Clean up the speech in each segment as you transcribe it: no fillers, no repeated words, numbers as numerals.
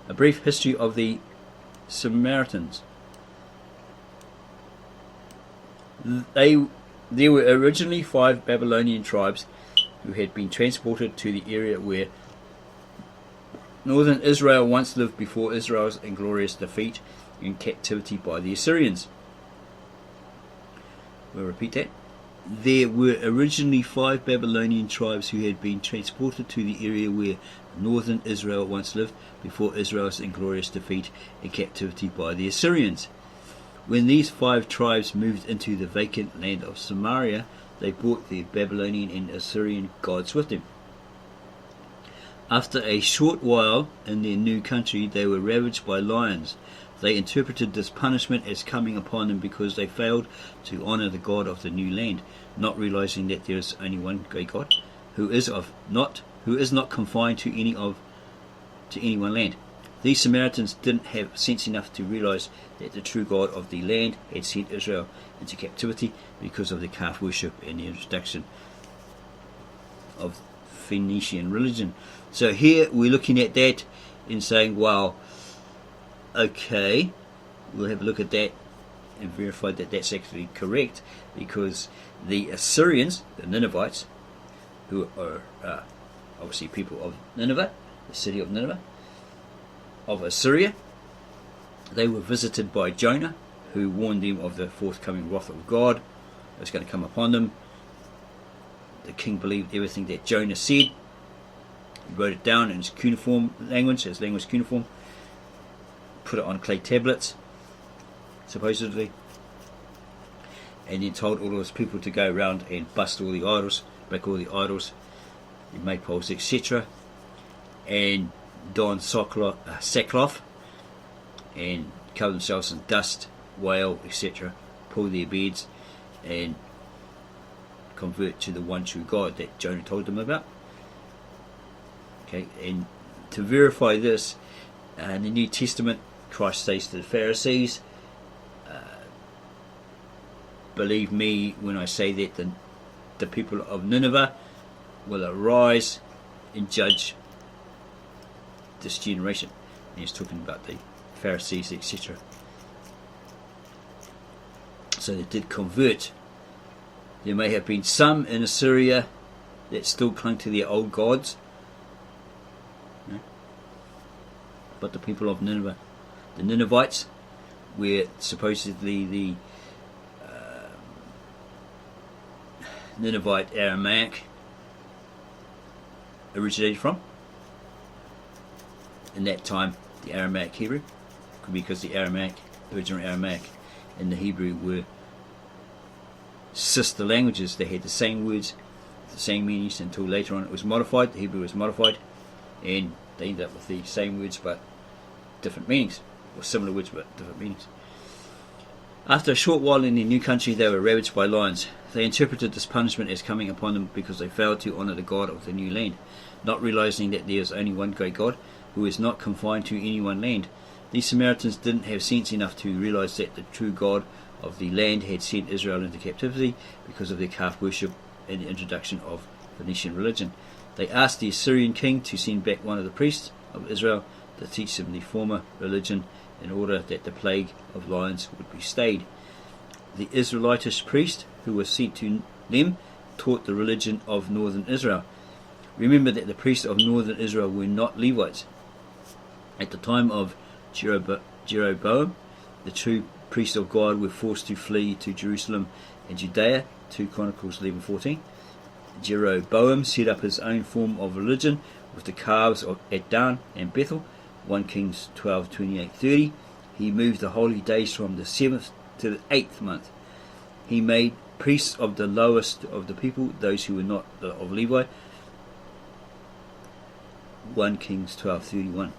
A brief history of the Samaritans. There were originally 5 Babylonian tribes who had been transported to the area where northern Israel once lived before Israel's inglorious defeat in captivity by the Assyrians. We'll repeat that. There were originally 5 Babylonian tribes who had been transported to the area where northern Israel once lived before Israel's inglorious defeat in captivity by the Assyrians. When these 5 tribes moved into the vacant land of Samaria, they brought the Babylonian and Assyrian gods with them. After a short while in their new country, they were ravaged by lions. They interpreted this punishment as coming upon them because they failed to honour the God of the new land, not realizing that there is only one great God, who is not confined to any one land. These Samaritans didn't have sense enough to realize that the true God of the land had sent Israel into captivity because of the calf worship and the introduction of Phoenician religion. So here we're looking at that and saying, well, okay, we'll have a look at that and verify that that's actually correct, because the Assyrians, the Ninevites, who are obviously people of Nineveh, the city of Nineveh, of Assyria, they were visited by Jonah, who warned them of the forthcoming wrath of God that was going to come upon them. The king believed everything that Jonah said. He wrote it down in his cuneiform language, his language cuneiform, put it on clay tablets, supposedly, and then told all of his people to go around and bust all the idols, break all the idols, the maypoles, etc., and don sackcloth and cover themselves in dust, wail, etc., pull their beards, and convert to the one true God that Jonah told them about. Okay, and to verify this, in the New Testament, Christ says to the Pharisees, believe me when I say that the people of Nineveh will arise and judge this generation. And he's talking about the Pharisees, etc. So they did convert. There may have been some in Assyria that still clung to their old gods, but the people of Nineveh, the Ninevites, where supposedly the Ninevite Aramaic originated from. In that time, the Aramaic Hebrew, because the original Aramaic and the Hebrew were sister languages. They had the same words, the same meanings, until later on it was modified. The Hebrew was modified, and they ended up with the same words but different meanings, or similar words but different meanings. After a short while in their new country, they were ravaged by lions. They interpreted this punishment as coming upon them because they failed to honour the God of the new land, not realising that there is only one great God, who is not confined to any one land. These Samaritans didn't have sense enough to realise that the true God of the land had sent Israel into captivity because of their calf worship and the introduction of Phoenician religion. They asked the Assyrian king to send back one of the priests of Israel to teach them the former religion in order that the plague of lions would be stayed. The Israelitish priest who was sent to them taught the religion of northern Israel. Remember that the priests of northern Israel were not Levites. At the time of Jeroboam, the true priests of God were forced to flee to Jerusalem and Judea, 2 Chronicles 11:14. Jeroboam set up his own form of religion with the calves at Dan and Bethel, 1 Kings 12:28-30. He moved the holy days from the 7th to the 8th month. He made priests of the lowest of the people, those who were not of Levi, 1 Kings 12:31.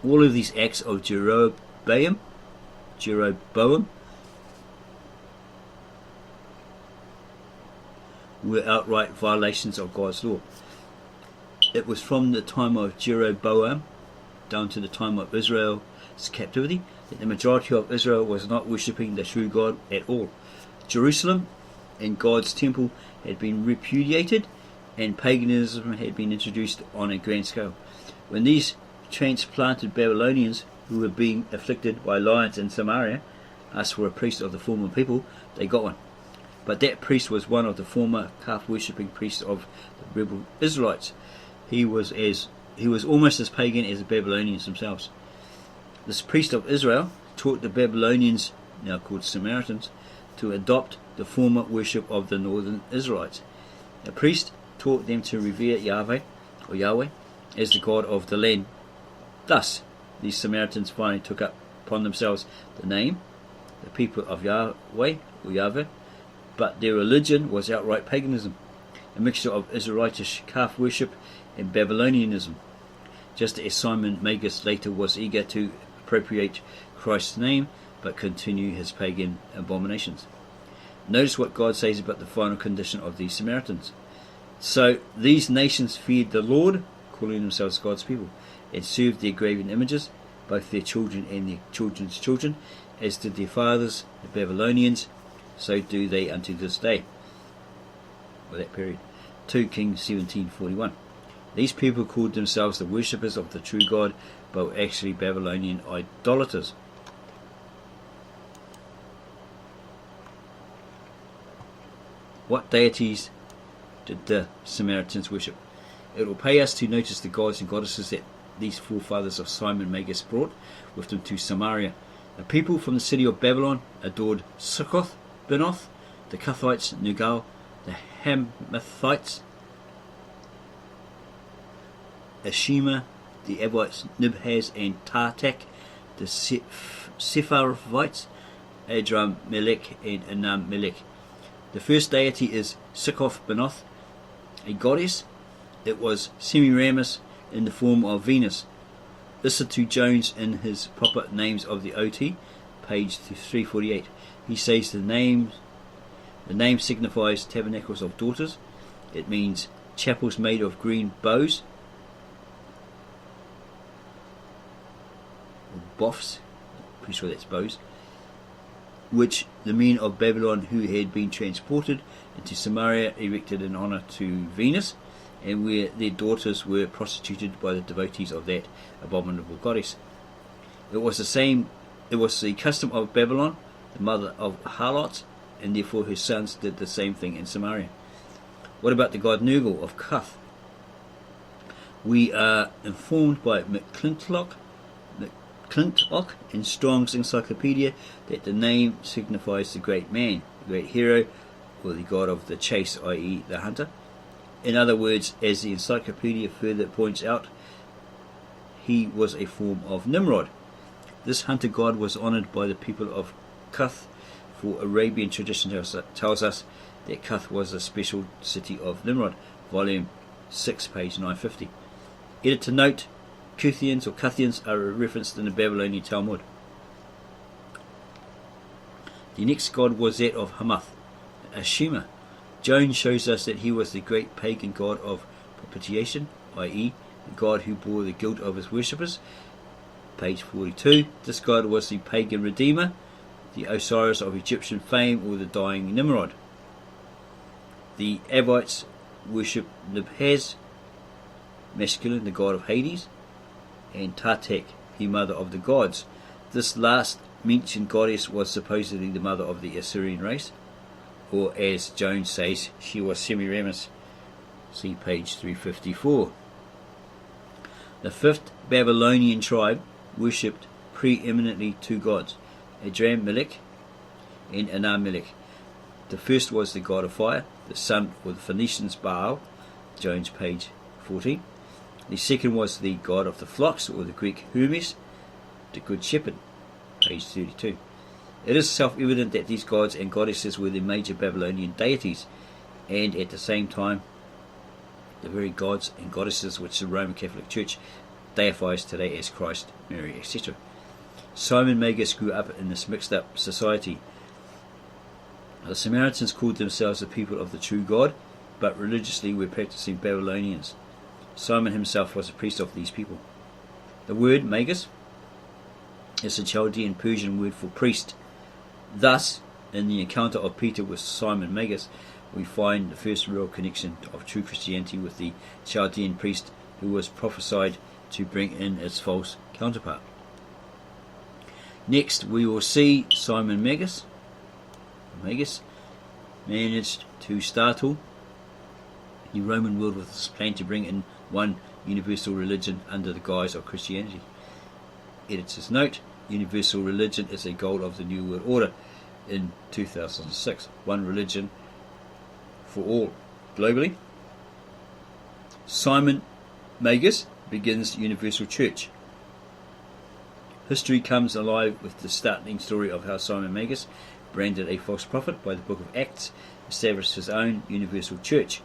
All of these acts of Jeroboam were outright violations of God's law. It was from the time of Jeroboam down to the time of Israel's captivity that the majority of Israel was not worshipping the true God at all. Jerusalem and God's temple had been repudiated, and paganism had been introduced on a grand scale. When these transplanted Babylonians who were being afflicted by lions in Samaria asked for a priest of the former people, they got one. But that priest was one of the former calf-worshipping priests of the rebel Israelites. He was almost as pagan as the Babylonians themselves. This priest of Israel taught the Babylonians, now called Samaritans, to adopt the former worship of the northern Israelites. The priest taught them to revere Yahweh as the God of the land. Thus, these Samaritans finally took upon themselves the name, the people of Yahweh or Yahweh, but their religion was outright paganism, a mixture of Israelitish calf worship and Babylonianism, just as Simon Magus later was eager to appropriate Christ's name but continue his pagan abominations. Notice what God says about the final condition of these Samaritans. So these nations feared the Lord, calling themselves God's people, and served their graven images, both their children and their children's children, as did their fathers, the Babylonians, so do they unto this day. Or that period. 2 Kings 17:41. These people called themselves the worshippers of the true God, but were actually Babylonian idolaters. What deities did the Samaritans worship? It will pay us to notice the gods and goddesses that these forefathers of Simon Magus brought with them to Samaria. The people from the city of Babylon adored Succoth, Benoth, the Cuthites, Nergal, the Hamathites, Ashima, the Abites, Nibhaz and Tartak, the Sepharvites, Adram Melech and Anam Melech. The first deity is Succoth Benoth, a goddess. It was Semiramis in the form of Venus. Listen to Jones in his proper names of the OT, page 348. He says the name signifies tabernacles of daughters. It means chapels made of green boughs, or boffs, pretty sure that's bows, which the men of Babylon who had been transported into Samaria erected in honour to Venus, and where their daughters were prostituted by the devotees of that abominable goddess. It was the custom of Babylon, the mother of harlots, and therefore her sons did the same thing in Samaria. What about the god Nergal of Cuth? We are informed by McClintock in Strong's Encyclopedia that the name signifies the great man, the great hero, or the god of the chase, i.e. the hunter. In other words, as the encyclopedia further points out, he was a form of Nimrod. This hunter god was honoured by the people of Cuth, for Arabian tradition tells us that Cuth was a special city of Nimrod, volume 6, page 950. Editor note, Cuthians or Cuthians are referenced in the Babylonian Talmud. The next god was that of Hamath, Ashima. Jones shows us that he was the great pagan god of propitiation, i.e. the god who bore the guilt of his worshippers. Page 42. This god was the pagan redeemer, the Osiris of Egyptian fame, or the dying Nimrod. The Abites worshipped Nibhaz, masculine, the god of Hades, and Tartak, the mother of the gods. This last mentioned goddess was supposedly the mother of the Assyrian race, or as Jones says, she was Semiramis. See page 354. The fifth Babylonian tribe worshipped preeminently two gods, Adram Melech and Anam Melech. The first was the god of fire, the son of the Phoenicians Baal, Jones page 14. The second was the god of the flocks, or the Greek Hermes, the good shepherd, page 32. It is self-evident that these gods and goddesses were the major Babylonian deities, and at the same time the very gods and goddesses which the Roman Catholic Church deifies today as Christ, Mary, etc. Simon Magus grew up in this mixed-up society. The Samaritans called themselves the people of the true God, but religiously were practicing Babylonians. Simon himself was a priest of these people. The word Magus is a Chaldean Persian word for priest. Thus, in the encounter of Peter with Simon Magus, we find the first real connection of true Christianity with the Chaldean priest who was prophesied to bring in its false counterpart. Next, we will see Simon Magus managed to startle the Roman world with his plan to bring in one universal religion under the guise of Christianity. Editor's note: universal religion is a goal of the New World Order in 2006. One religion for all globally. Simon Magus begins Universal Church. History comes alive with the startling story of how Simon Magus, branded a false prophet by the Book of Acts, established his own universal church.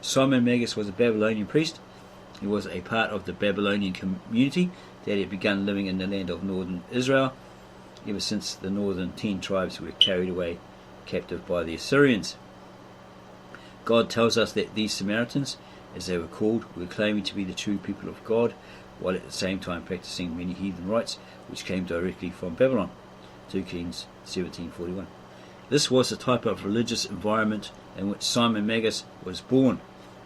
Simon Magus was a Babylonian priest. He was a part of the Babylonian community that had begun living in the land of northern Israel ever since the northern 10 tribes were carried away captive by the Assyrians. God tells us that these Samaritans, as they were called, were claiming to be the true people of God, while at the same time practicing many heathen rites which came directly from Babylon. 2 Kings 17:41. This was the type of religious environment in which Simon Magus was born.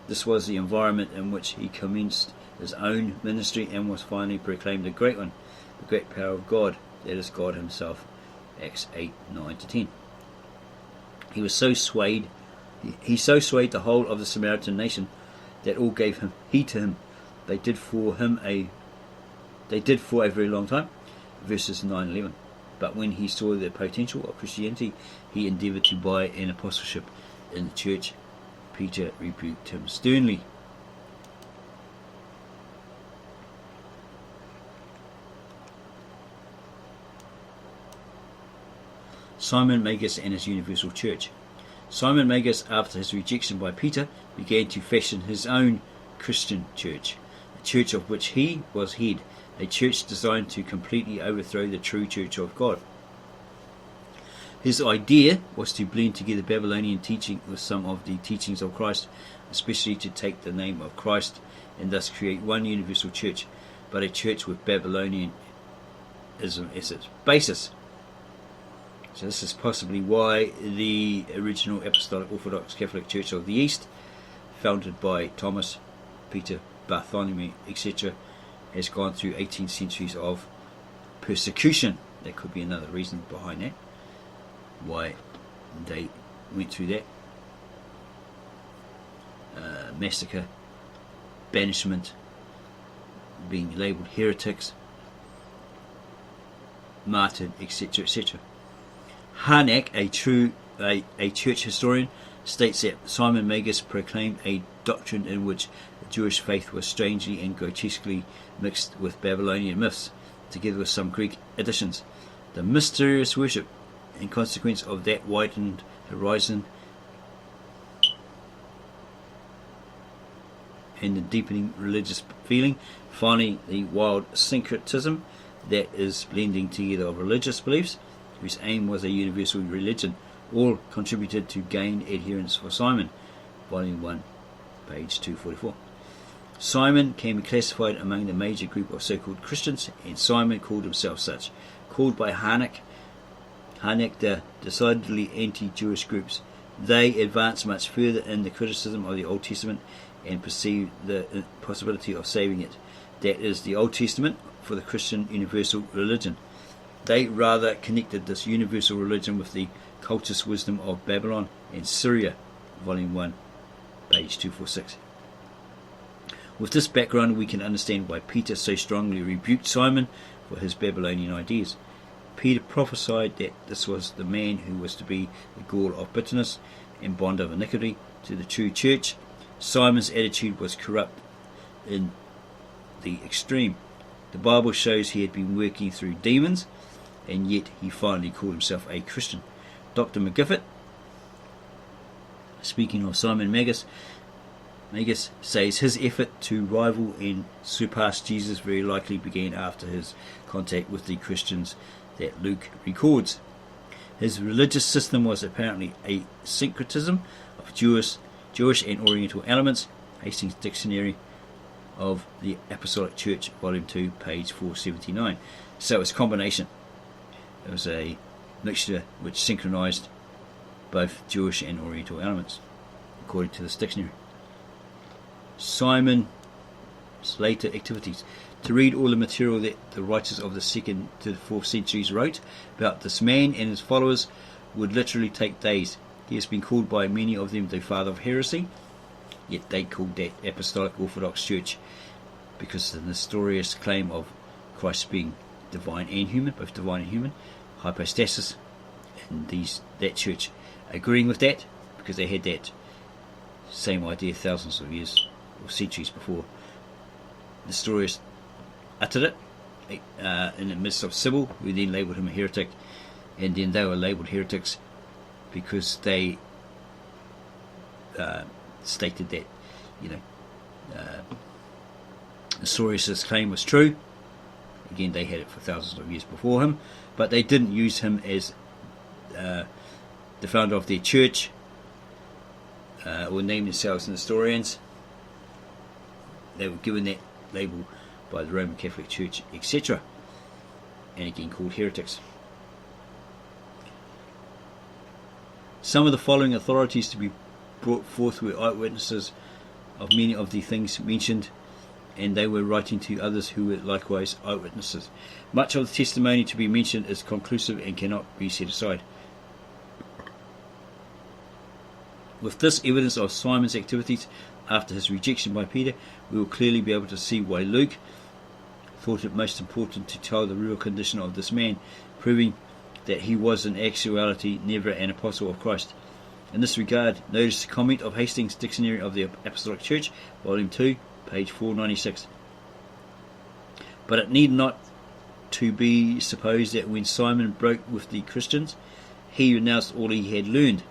This was the environment in which he commenced his own ministry and was finally proclaimed a great one, the great power of God, that is God himself. Acts 8:9-10. He so swayed the whole of the Samaritan nation that all gave him heed to him. They did for a very long time. Verses 9-11. But when he saw the potential of Christianity, he endeavoured to buy an apostleship in the church. Peter rebuked him sternly. Simon Magus and his universal church. Simon Magus, after his rejection by Peter, began to fashion his own Christian church, a church of which he was head, a church designed to completely overthrow the true church of God. His idea was to blend together Babylonian teaching with some of the teachings of Christ, especially to take the name of Christ and thus create one universal church, but a church with Babylonianism as its basis. So this is possibly why the original Apostolic Orthodox Catholic Church of the East, founded by Thomas, Peter, Bartholomew, etc., has gone through 18 centuries of persecution. That could be another reason behind that, why they went through that. Massacre, banishment, being labelled heretics, martyred, etc., etc. Harnack, a church historian, states that Simon Magus proclaimed a doctrine in which the Jewish faith was strangely and grotesquely mixed with Babylonian myths, together with some Greek additions. The mysterious worship, in consequence of that widened horizon and the deepening religious feeling, finally the wild syncretism, that is blending together of religious beliefs whose aim was a universal religion, all contributed to gain adherents for Simon. Volume 1, page 244. Simon can be classified among the major group of so-called Christians, and Simon called himself such. Called by Harnack the decidedly anti-Jewish groups. They advance much further in the criticism of the Old Testament and perceive the possibility of saving it. That is, the Old Testament for the Christian universal religion. They rather connected this universal religion with the cultist wisdom of Babylon and Syria. Volume 1, page 246. With this background, we can understand why Peter so strongly rebuked Simon for his Babylonian ideas. Peter prophesied that this was the man who was to be the gall of bitterness and bond of iniquity to the true church. Simon's attitude was corrupt in the extreme. The Bible shows he had been working through demons, and yet he finally called himself a Christian. Dr. McGiffert, speaking of Simon Magus, says his effort to rival and surpass Jesus very likely began after his contact with the Christians that Luke records. His religious system was apparently a syncretism of Jewish and Oriental elements. Hastings Dictionary of the Apostolic Church, Volume 2, page 479. So it's a combination. It was a mixture which synchronized both Jewish and Oriental elements, according to this dictionary. Simon's later activities. to read all the material that the writers of the 2nd to the 4th centuries wrote about this man and his followers would literally take days. He has been called by many of them the father of heresy, yet they called that Apostolic Orthodox Church because of the Nestorius claim of Christ being divine and human, both divine and human, hypostasis, and that church agreeing with that because they had that same idea thousands of years or centuries before Nestorius uttered it in the midst of Sybil, who then labelled him a heretic, and then they were labelled heretics because they stated that Nestorius' claim was true. Again, they had it for thousands of years before him, but they didn't use him as the founder of their church or name themselves Nestorians. They were given that label by the Roman Catholic Church, etc., and again called heretics. Some of the following authorities to be brought forth were eyewitnesses of many of the things mentioned, and they were writing to others who were likewise eyewitnesses. Much of the testimony to be mentioned is conclusive and cannot be set aside. With this evidence of Simon's activities after his rejection by Peter, we will clearly be able to see why Luke thought it most important to tell the real condition of this man, proving that he was in actuality never an apostle of Christ. In this regard, notice the comment of Hastings' Dictionary of the Apostolic Church, Volume 2, page 496. But it need not to be supposed that when Simon broke with the Christians, he renounced all he had learned.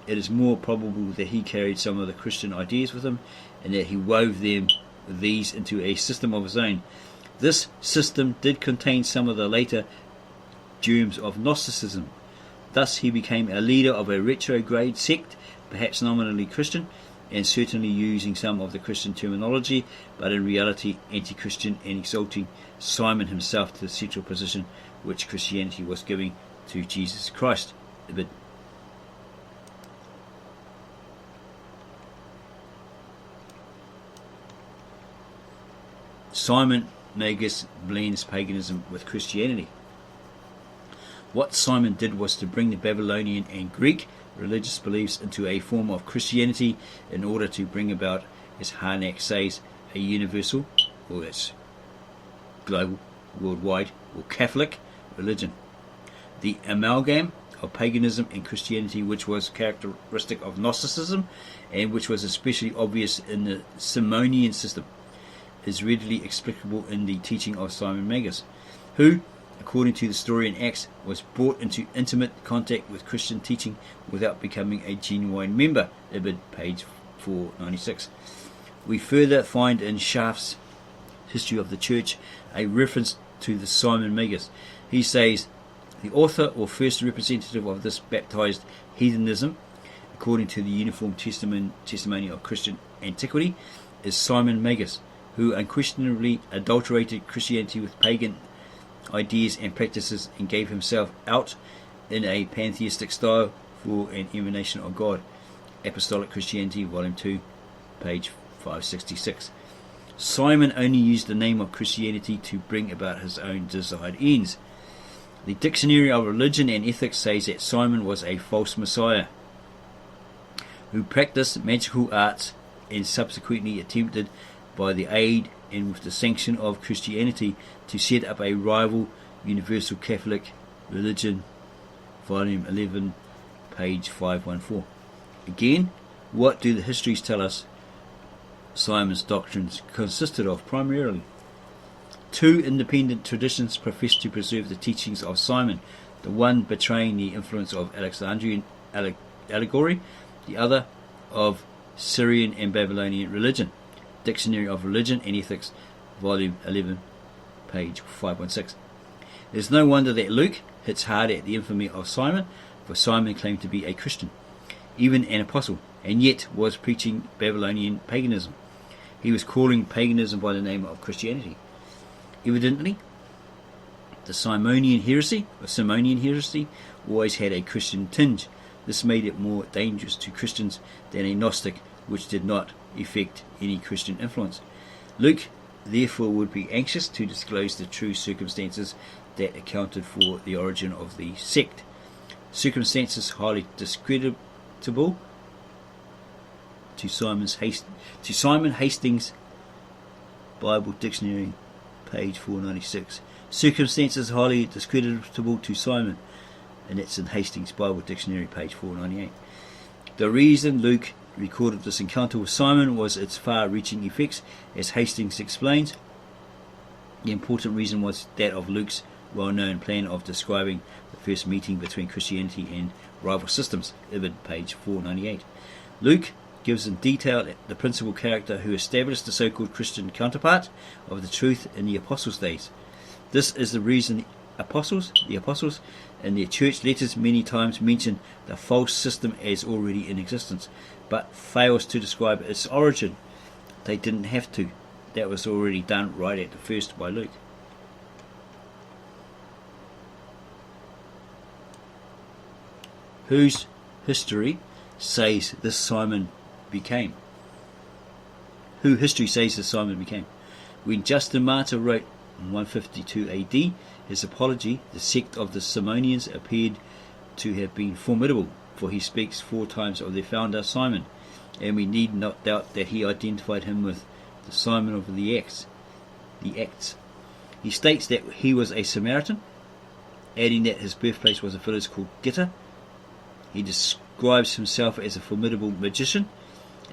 It is more probable that he carried some of the Christian ideas with him, and that he wove these into a system of his own. This system did contain some of the later germs of Gnosticism. Thus he became a leader of a retrograde sect, perhaps nominally Christian, and certainly using some of the Christian terminology, but in reality anti-Christian, and exalting Simon himself to the central position which Christianity was giving to Jesus Christ. But Simon Magus blends paganism with Christianity. What Simon did was to bring the Babylonian and Greek religious beliefs into a form of Christianity in order to bring about, as Harnack says, a universal, or that's global, worldwide, or Catholic religion. The amalgam of paganism and Christianity, which was characteristic of Gnosticism and which was especially obvious in the Simonian system, is readily explicable in the teaching of Simon Magus, who, according to the story in Acts, was brought into intimate contact with Christian teaching without becoming a genuine member. Ibid, page 496. We further find in Schaff's History of the Church a reference to the Simon Magus. He says, the author or first representative of this baptized heathenism, according to the uniform testimony of Christian antiquity, is Simon Magus, who unquestionably adulterated Christianity with pagan ideas and practices and gave himself out in a pantheistic style for an emanation of God. Apostolic Christianity, Volume 2, page 566. Simon only used the name of Christianity to bring about his own desired ends. The Dictionary of Religion and Ethics says that Simon was a false messiah who practiced magical arts and subsequently attempted, by the aid and with the sanction of Christianity, to set up a rival universal Catholic religion. Volume 11, page 514. Again, what do the histories tell us Simon's doctrines consisted of primarily? Two independent traditions profess to preserve the teachings of Simon, the one betraying the influence of Alexandrian allegory, the other of Syrian and Babylonian religion. Dictionary of Religion and Ethics, Volume 11, page 516. It is no wonder that Luke hits hard at the infamy of Simon, for Simon claimed to be a Christian, even an apostle, and yet was preaching Babylonian paganism. He was calling paganism by the name of Christianity. Evidently, the Simonian heresy always had a Christian tinge. This made it more dangerous to Christians than a Gnostic, which did not effect any Christian influence. Luke therefore would be anxious to disclose the true circumstances that accounted for the origin of the sect. Circumstances highly discreditable to Simon Hastings' Bible Dictionary, page 496. Circumstances highly discreditable to Simon, and that's in Hastings' Bible Dictionary, page 498. The reason Luke recorded this encounter with Simon was its far-reaching effects, as Hastings explains. The important reason was that of Luke's well-known plan of describing the first meeting between Christianity and rival systems, Ibid, page 498. Luke gives in detail the principal character who established the so-called Christian counterpart of the truth in the Apostles' days. This is the reason the apostles, in their church letters many times mention the false system as already in existence, but fails to describe its origin. They didn't have to. That was already done right at the first by Luke. Whose history says this Simon became? Who history says this Simon became? When Justin Martyr wrote in 152 AD his apology, the sect of the Simonians appeared to have been formidable, for he speaks 4 times of their founder Simon, and we need not doubt that he identified him with the Simon of the Acts. He states that he was a Samaritan, adding that his birthplace was a village called Gitta. He describes himself as a formidable magician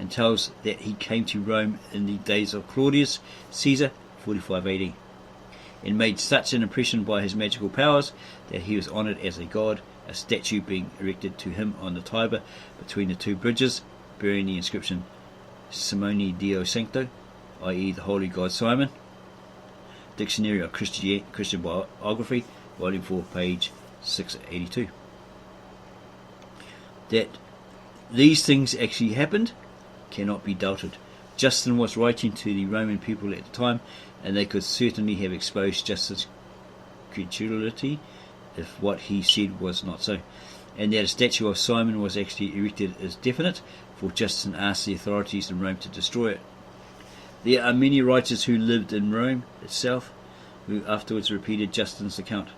and tells that he came to Rome in the days of Claudius Caesar, 45 AD, and made such an impression by his magical powers that he was honoured as a god, a statue being erected to him on the Tiber between the 2 bridges, bearing the inscription Simone Dio Sancto, i.e. the Holy God Simon. Dictionary of Christian Biography, volume 4, page 682. That these things actually happened cannot be doubted. Justin was writing to the Roman people at the time, and they could certainly have exposed Justin's credulity if what he said was not so. And that a statue of Simon was actually erected is definite, for Justin asked the authorities in Rome to destroy it. There are many writers who lived in Rome itself who afterwards repeated Justin's account.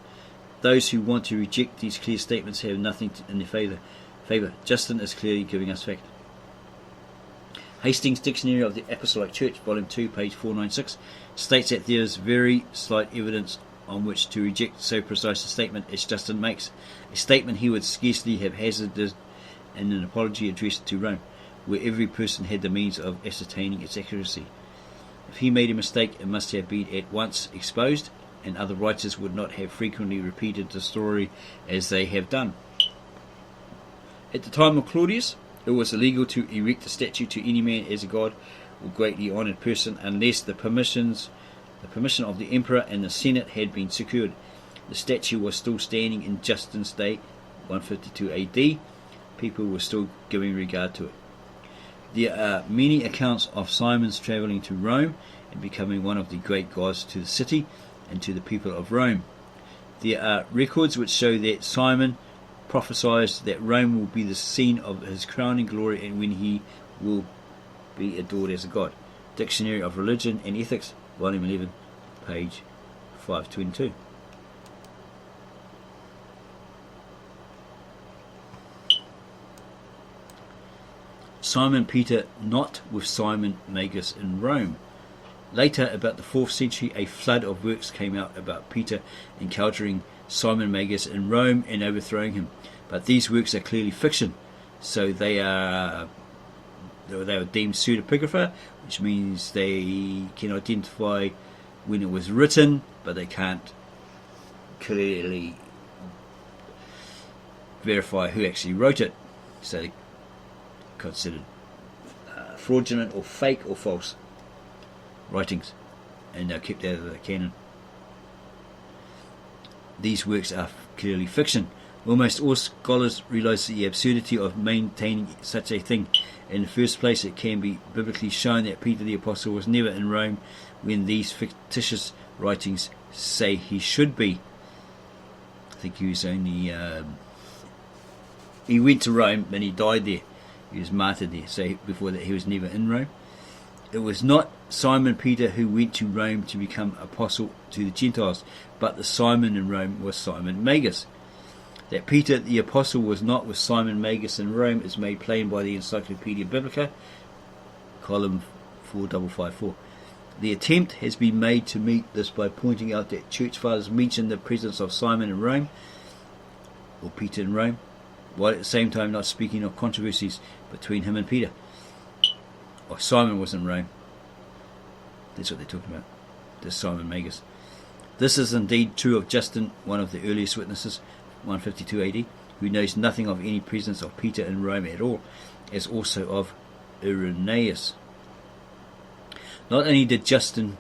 Those who want to reject these clear statements have nothing in their favour. Justin is clearly giving us fact. Hastings' Dictionary of the Apostolic Church, volume 2, page 496, states that there is very slight evidence on which to reject so precise a statement as Justin makes, a statement he would scarcely have hazarded in an apology addressed to Rome, where every person had the means of ascertaining its accuracy. If he made a mistake, it must have been at once exposed, and other writers would not have frequently repeated the story as they have done. At the time of Claudius, it was illegal to erect a statue to any man as a god or greatly honoured person unless the permission of the emperor and the senate had been secured. The statue was still standing in Justin's day, 152 AD. People were still giving regard to it. There are many accounts of Simon's travelling to Rome and becoming one of the great gods to the city and to the people of Rome. There are records which show that Simon prophesied that Rome will be the scene of his crowning glory and when he will be adored as a god. Dictionary of Religion and Ethics, volume 11, page 522. Simon Peter not with Simon Magus in Rome. Later, about the 4th century, a flood of works came out about Peter encountering Simon Magus in Rome and overthrowing him. But these works are clearly fiction, so they are deemed pseudepigrapha, which means they can identify when it was written, but they can't clearly verify who actually wrote it. So they're considered fraudulent or fake or false writings, and they're kept out of the canon. These works are clearly fiction. Almost all scholars realize the absurdity of maintaining such a thing. In the first place, it can be biblically shown that Peter the Apostle was never in Rome when these fictitious writings say he should be. I think he was only he went to Rome and he died there. He was martyred there, so before that he was never in Rome. It was not Simon Peter who went to Rome to become apostle to the Gentiles, but the Simon in Rome was Simon Magus. That Peter the apostle was not with Simon Magus in Rome is made plain by the Encyclopedia Biblica, column 4554. The attempt has been made to meet this by pointing out that church fathers mention the presence of Simon in Rome, or Peter in Rome, while at the same time not speaking of controversies between him and Peter. Or Simon was in Rome. That's what they're talking about. This Simon Magus. This is indeed true of Justin, one of the earliest witnesses, 152 AD, who knows nothing of any presence of Peter in Rome at all, as also of Irenaeus. Not only did Justin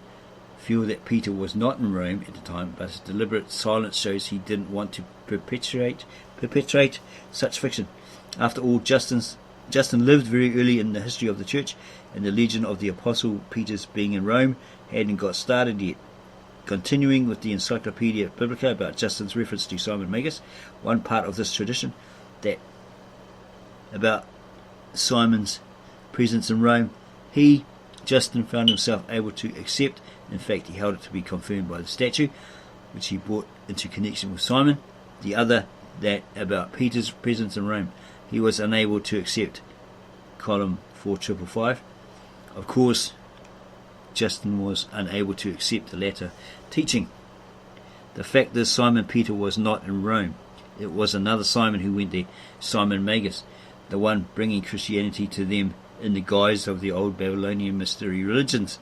feel that Peter was not in Rome at the time, but his deliberate silence shows he didn't want to perpetrate such fiction. After all, Justin lived very early in the history of the church, and the legend of the Apostle Peter's being in Rome hadn't got started yet. Continuing with the Encyclopedia Biblica about Justin's reference to Simon Magus, one part of this tradition, that about Simon's presence in Rome, Justin found himself able to accept. In fact, he held it to be confirmed by the statue, which he brought into connection with Simon. The other, that about Peter's presence in Rome, he was unable to accept, column 4555. Of course, Justin was unable to accept the latter teaching. The fact is, Simon Peter was not in Rome. It was another Simon who went there, Simon Magus, the one bringing Christianity to them in the guise of the old Babylonian mystery religions.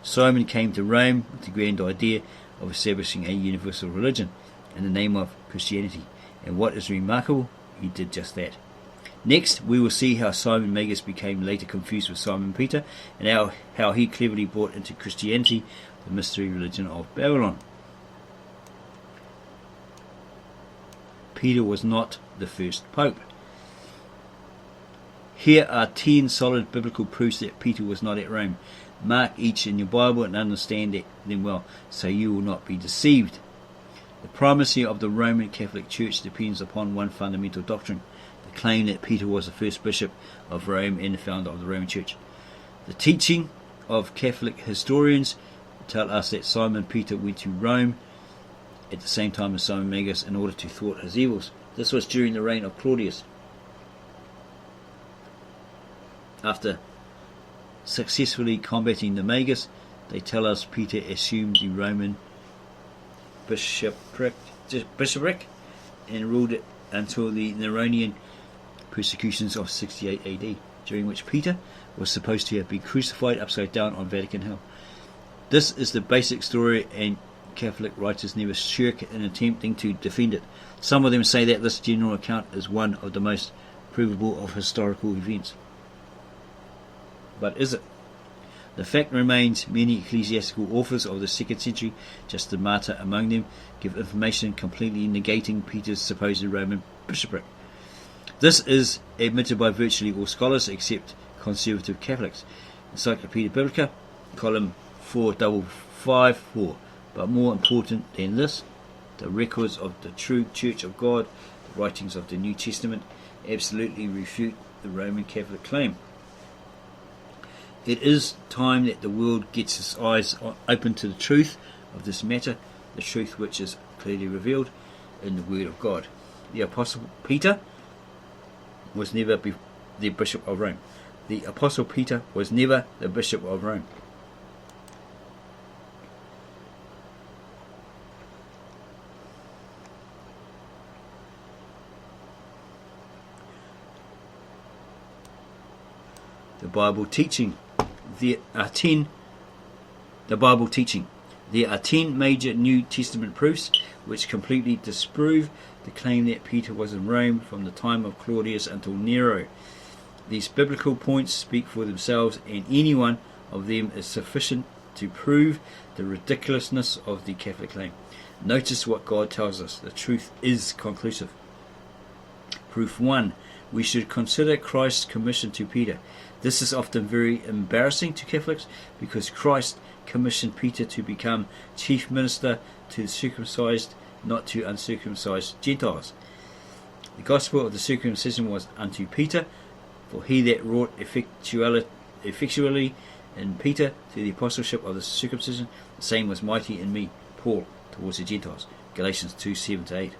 Simon came to Rome with the grand idea of establishing a universal religion in the name of Christianity, and what is remarkable, he did just that. Next, we will see how Simon Magus became later confused with Simon Peter, and how he cleverly brought into Christianity the mystery religion of Babylon. Peter was not the first pope. Here are 10 solid biblical proofs that Peter was not at Rome. Mark each in your Bible and understand them well, so you will not be deceived. The primacy of the Roman Catholic Church depends upon one fundamental doctrine: the claim that Peter was the first bishop of Rome and the founder of the Roman Church. The teaching of Catholic historians tell us that Simon Peter went to Rome at the same time as Simon Magus in order to thwart his evils. This was during the reign of Claudius. After successfully combating the Magus, they tell us Peter assumed the Roman bishopric and ruled it until the Neronian persecutions of 68 AD, during which Peter was supposed to have been crucified upside down on Vatican Hill. This is the basic story, and Catholic writers never shirk in attempting to defend it. Some of them say that this general account is one of the most provable of historical events. But is it? The fact remains, many ecclesiastical authors of the 2nd century, Justin Martyr among them, give information completely negating Peter's supposed Roman bishopric. This is admitted by virtually all scholars except conservative Catholics. Encyclopedia Biblica, column 4554. But more important than this, the records of the true Church of God, the writings of the New Testament, absolutely refute the Roman Catholic claim. It is time that the world gets its eyes open to the truth of this matter, the truth which is clearly revealed in the Word of God. The Apostle Peter was never the Bishop of Rome. The Apostle Peter was never the Bishop of Rome. The Bible teaching. There are 10 major New Testament proofs which completely disprove the claim that Peter was in Rome from the time of Claudius until Nero. These biblical points speak for themselves, and any one of them is sufficient to prove the ridiculousness of the Catholic claim. Notice what God tells us. The truth is conclusive. Proof 1. We should consider Christ's commission to Peter. This is often very embarrassing to Catholics because Christ commissioned Peter to become chief minister to the circumcised, not to uncircumcised Gentiles. The gospel of the circumcision was unto Peter, for he that wrought effectually In Peter to the apostleship of the circumcision, the same was mighty in me, Paul, towards the Gentiles. Galatians 2:7-8.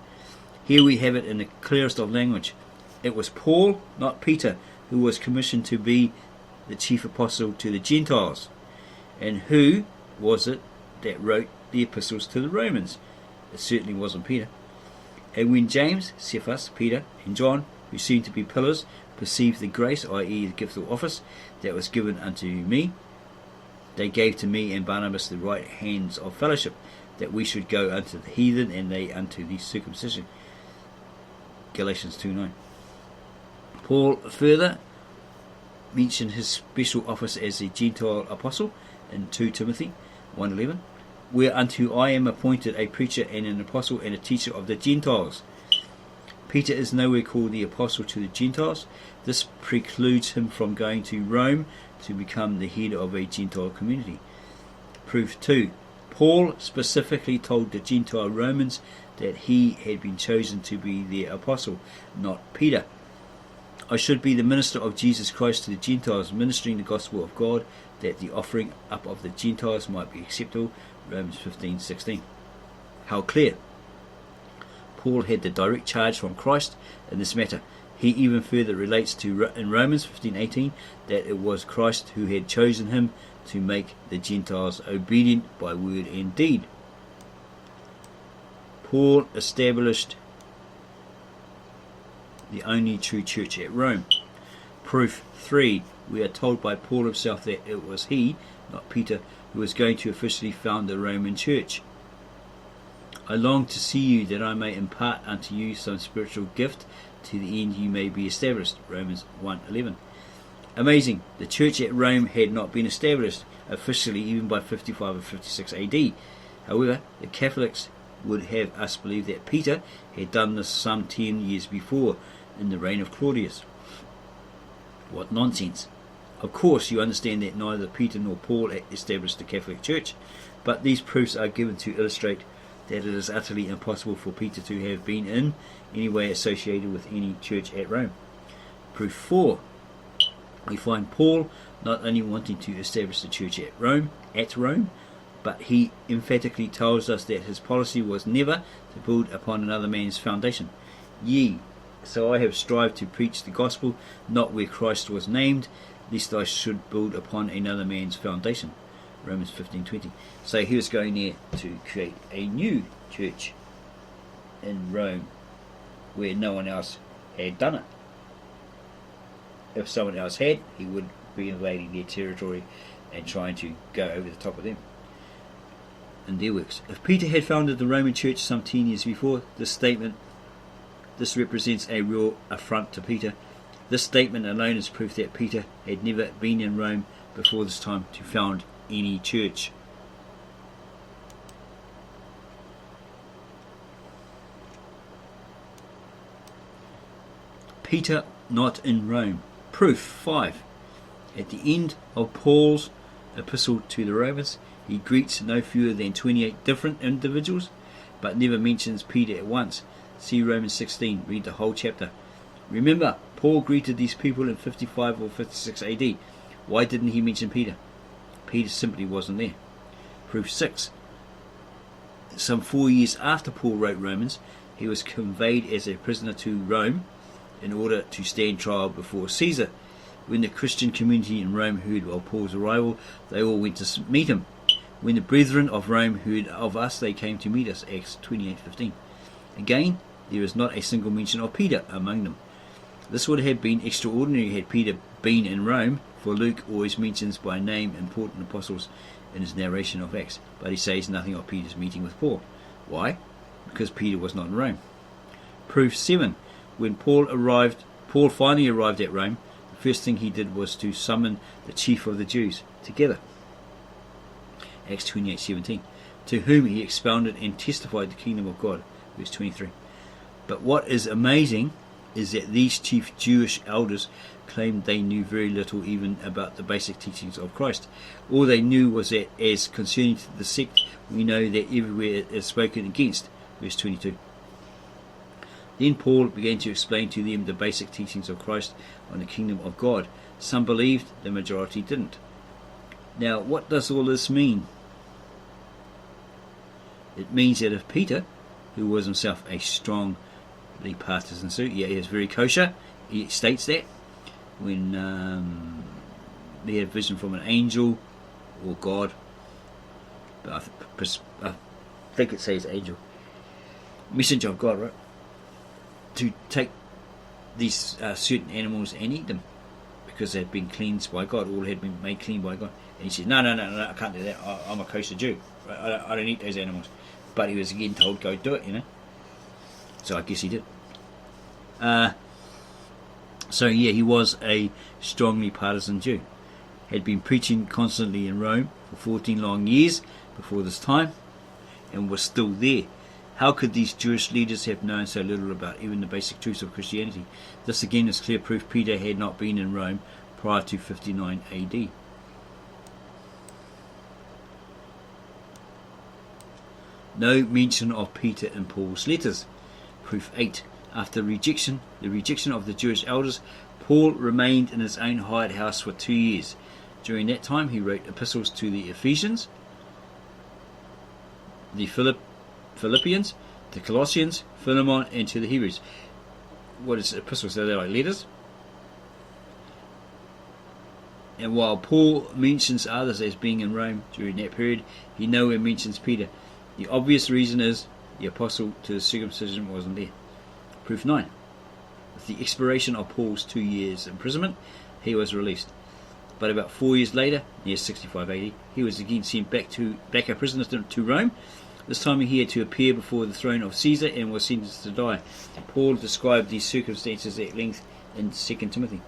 Here we have it in the clearest of language. It was Paul, not Peter, who was commissioned to be the chief apostle to the Gentiles. And who was it that wrote the epistles to the Romans? It certainly wasn't Peter. And when James, Cephas, Peter, and John, who seemed to be pillars, perceived the grace, i.e. the gift of office, that was given unto me, they gave to me and Barnabas the right hands of fellowship, that we should go unto the heathen, and they unto the circumcision. Galatians 2:9. Paul further mentioned his special office as a Gentile apostle in 2 Timothy 1:11, whereunto I am appointed a preacher and an apostle and a teacher of the Gentiles. Peter is nowhere called the apostle to the Gentiles. This precludes him from going to Rome to become the head of a Gentile community. Proof 2. Paul specifically told the Gentile Romans that he had been chosen to be their apostle, not Peter. I should be the minister of Jesus Christ to the Gentiles, ministering the gospel of God, that the offering up of the Gentiles might be acceptable. Romans 15:16. How clear! Paul had the direct charge from Christ in this matter. He even further relates to in Romans 15:18 that it was Christ who had chosen him to make the Gentiles obedient by word and deed. Paul established the only true church at Rome. Proof 3. We are told by Paul himself that it was he, not Peter, who was going to officially found the Roman church. I long to see you, that I may impart unto you some spiritual gift, to the end you may be established. Romans 1:11. Amazing, the church at Rome had not been established officially even by 55 or 56 AD. However, the Catholics would have us believe that Peter had done this some 10 years before, in the reign of Claudius. What nonsense! Of course you understand that neither Peter nor Paul established the Catholic Church, but these proofs are given to illustrate that it is utterly impossible for Peter to have been in any way associated with any church at Rome. Proof 4. We find Paul not only wanting to establish the church at Rome, but he emphatically tells us that his policy was never to build upon another man's foundation. Yea, so I have strived to preach the gospel not where Christ was named, lest I should build upon another man's foundation. Romans 15:20. So he was going there to create a new church in Rome where no one else had done it. If someone else had, he would be invading their territory and trying to go over the top of them in their works. If Peter had founded the Roman church some 10 years before, this represents a real affront to Peter. This statement alone is proof that Peter had never been in Rome before this time to found any church. Peter not in Rome. Proof 5. At the end of Paul's epistle to the Romans, he greets no fewer than 28 different individuals, but never mentions Peter at once. See Romans 16, read the whole chapter. Remember, Paul greeted these people in 55 or 56 AD. Why didn't he mention Peter? Peter simply wasn't there. Proof 6. Some 4 years after Paul wrote Romans, he was conveyed as a prisoner to Rome in order to stand trial before Caesar. When the Christian community in Rome heard of Paul's arrival, they all went to meet him. When the brethren of Rome heard of us, they came to meet us. Acts 28:15. Again, there is not a single mention of Peter among them. This would have been extraordinary had Peter been in Rome, for Luke always mentions by name important apostles in his narration of Acts, but he says nothing of Peter's meeting with Paul. Why? Because Peter was not in Rome. Proof 7. When Paul finally arrived at Rome, the first thing he did was to summon the chief of the Jews together. Acts 28:17, to whom he expounded and testified the kingdom of God. Verse 23. But what is amazing is that these chief Jewish elders claimed they knew very little even about the basic teachings of Christ. All they knew was that as concerning to the sect, we know that everywhere it is spoken against. Verse 22. Then Paul began to explain to them the basic teachings of Christ on the kingdom of God. Some believed, the majority didn't. Now, what does all this mean? It means that if Peter, who was himself a strongly partisan suit, he is very kosher, he states that when he had vision from an angel or God, but I think it says angel, messenger of God, right, to take these certain animals and eat them because they had been cleansed by God, all had been made clean by God. And he said, no, I can't do that, I'm a kosher Jew, I don't eat those animals. But he was again told, go do it, so I guess he did. So yeah, he was a strongly partisan Jew, had been preaching constantly in Rome for 14 long years before this time, and was still there. How could these Jewish leaders have known so little about even the basic truths of Christianity? This again is clear proof Peter had not been in Rome prior to 59 AD. No mention of Peter in Paul's letters. Proof 8. After the rejection of the Jewish elders, Paul remained in his own hired house for 2 years. During that time he wrote epistles to the Ephesians, the Philippians, the Colossians, Philemon, and to the Hebrews. What is epistles? Are they like letters? And while Paul mentions others as being in Rome during that period, he nowhere mentions Peter. The obvious reason is the apostle to the circumcision wasn't there. Proof 9. With the expiration of Paul's 2 years imprisonment, he was released. But about 4 years later, near 65 AD, he was again sent back a prisoner to Rome. This time he had to appear before the throne of Caesar and was sentenced to die. Paul described these circumstances at length in 2 Timothy.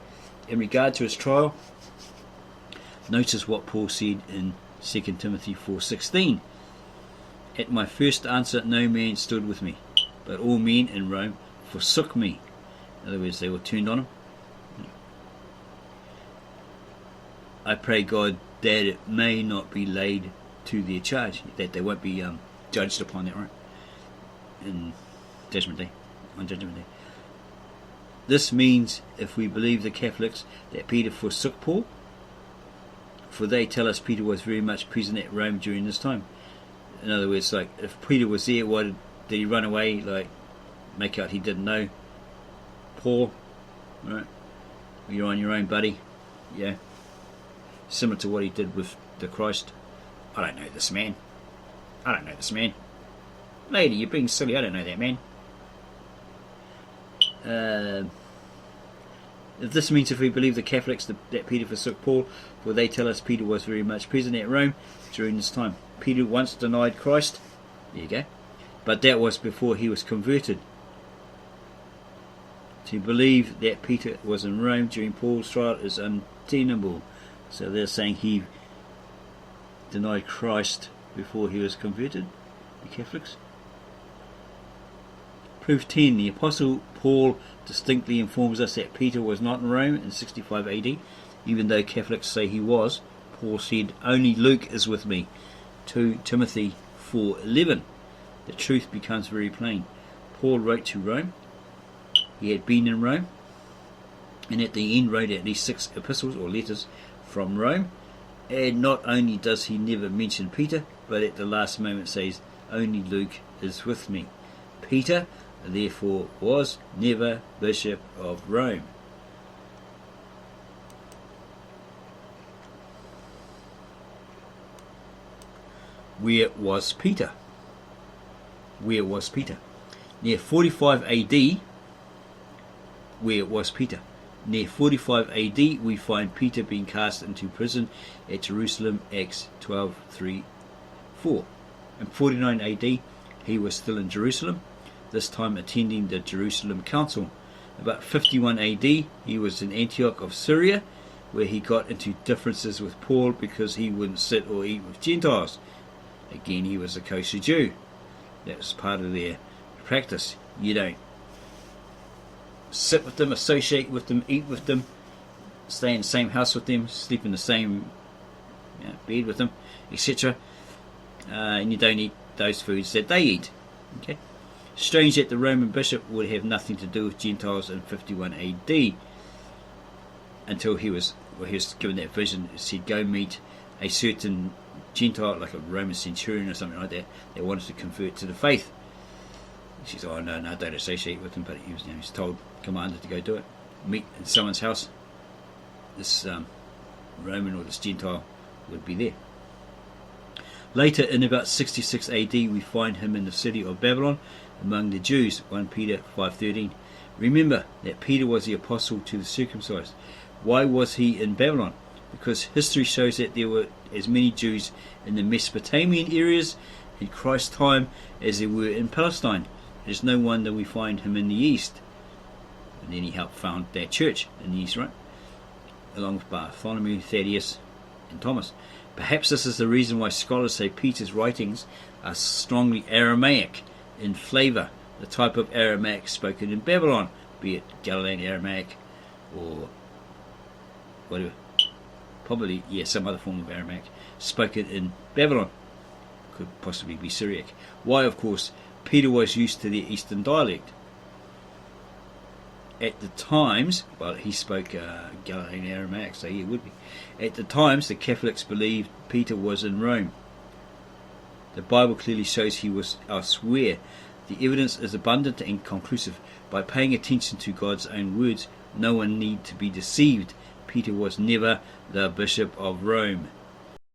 In regard to his trial, notice what Paul said in 2 Timothy 4:16. At my first answer no man stood with me, but all men in Rome forsook me. In other words, they were turned on him. I pray God that it may not be laid to their charge, that they won't be judged upon that, right? In Judgment Day, on Judgment Day. This means, if we believe the Catholics, that Peter forsook Paul, for they tell us Peter was very much present at Rome during this time. In other words, like, if Peter was there, why did he run away? Like, make out he didn't know Paul, right? You're on your own, buddy. Yeah. Similar to what he did with the Christ. I don't know this man. Lady, you're being silly. I don't know that man. If this means, if we believe the Catholics, that Peter forsook Paul, for they tell us Peter was very much present at Rome during this time. Peter once denied Christ. There you go. But that was before he was converted. To believe that Peter was in Rome during Paul's trial is untenable. So they're saying he denied Christ before he was converted, the Catholics. Proof 10. The Apostle Paul distinctly informs us that Peter was not in Rome in 65 AD, even though Catholics say he was. Paul said, only Luke is with me. 2 Timothy 4:11. The truth becomes very plain. Paul wrote to Rome. He had been in Rome, and at the end wrote at least 6 epistles or letters from Rome. And not only does he never mention Peter, but at the last moment says, only Luke is with me. Peter, therefore, was never Bishop of Rome. Where was Peter? Near 45 AD, where was Peter? Near 45 AD, we find Peter being cast into prison at Jerusalem, Acts 12:3-4. In 49 AD, he was still in Jerusalem, this time attending the Jerusalem Council. About 51 AD, he was in Antioch of Syria, where he got into differences with Paul because he wouldn't sit or eat with Gentiles. Again, he was a kosher Jew. That was part of their practice. You don't sit with them, associate with them, eat with them, stay in the same house with them, sleep in the same bed with them, etc. And you don't eat those foods that they eat. Okay. Strange that the Roman bishop would have nothing to do with Gentiles in 51 AD until he was given that vision. It said, go meet a certain Gentile, like a Roman centurion or something like that, that wanted to convert to the faith. She said, oh no, don't associate with him, but he was told, commanded to go do it. Meet in someone's house. This Roman or this Gentile would be there. Later, in about 66 AD, we find him in the city of Babylon among the Jews, 1 Peter 5:13. Remember that Peter was the apostle to the circumcised. Why was he in Babylon? Because history shows that there were as many Jews in the Mesopotamian areas in Christ's time as there were in Palestine. It is no wonder we find him in the east. And then he helped found that church in the east, right? Along with Bartholomew, Thaddeus, and Thomas. Perhaps this is the reason why scholars say Peter's writings are strongly Aramaic in flavour, the type of Aramaic spoken in Babylon, be it Galilean Aramaic or whatever. Probably, some other form of Aramaic spoken in Babylon. Could possibly be Syriac. Why, of course, Peter was used to the Eastern dialect. At the times, he spoke Galilean Aramaic, so he would be. At the times, the Catholics believed Peter was in Rome. The Bible clearly shows he was elsewhere. The evidence is abundant and conclusive. By paying attention to God's own words, no one need to be deceived. Peter was never the Bishop of Rome.